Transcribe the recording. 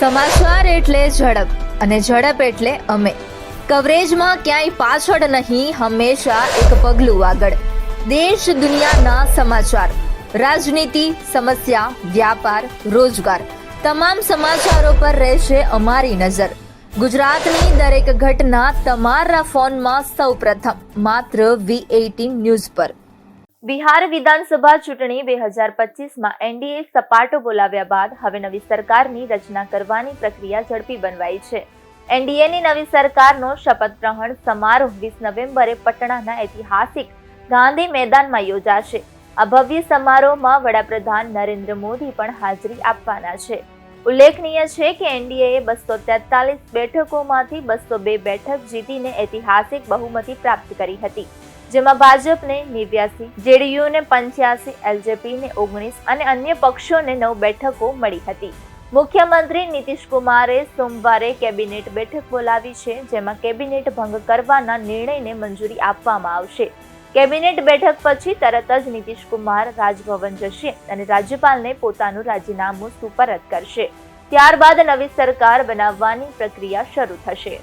સમાચાર એટલે ઝડપ અને ઝડપ એટલે અમે. કવરેજમાં ક્યાંય પાછળ નહીં, હંમેશા એક પગલું આગળ. દેશ દુનિયાના સમાચાર, રાજનીતિ, સમસ્યા, વ્યાપાર, રોજગાર, તમામ સમાચારો પર રહેશે અમારી નજર. ગુજરાતની દરેક ઘટના તમારા ફોનમાં સૌપ્રથમ માત્ર V18 ન્યૂઝ પર. બિહાર વિધાનસભા ચૂંટણી 2025માં એનડીએ સપાટો બોલાવ્યા બાદ હવે નવી સરકારની રચના કરવાની પ્રક્રિયા ઝડપી બનવાઈ છે. એનડીએની નવી સરકારનો શપથ ગ્રહણ સમારોહ 20 નવેમ્બરે પટણાના ઐતિહાસિક ગાંધી મેદાનમાં યોજાશે. આ ભવ્ય સમારોહમાં વડાપ્રધાન નરેન્દ્ર મોદી પણ હાજરી આપવાના છે. ઉલ્લેખનીય છે કે એનડીએએ 243 બેઠકોમાંથી 202 બેઠક જીતીને ઐતિહાસિક બહુમતી પ્રાપ્ત કરી હતી, જેમાં ભાજપને 89, જેડીયુને 85, એલજેપીને 19 અને અન્ય પક્ષોને 9 બેઠકો મળી હતી. મુખ્યમંત્રી નીતિશ કુમારે સોમવારે કેબિનેટ બેઠક બોલાવી છે, જેમાં કેબિનેટ ભંગ કરવાના નિર્ણયને મંજૂરી આપવામાં આવશે. કેબિનેટ બેઠક પછી તરત જ નીતિશ કુમાર રાજભવન જશે અને રાજ્યપાલને પોતાનું રાજીનામું સુપરત કરશે. ત્યારબાદ નવી સરકાર બનાવવાની પ્રક્રિયા શરૂ થશે.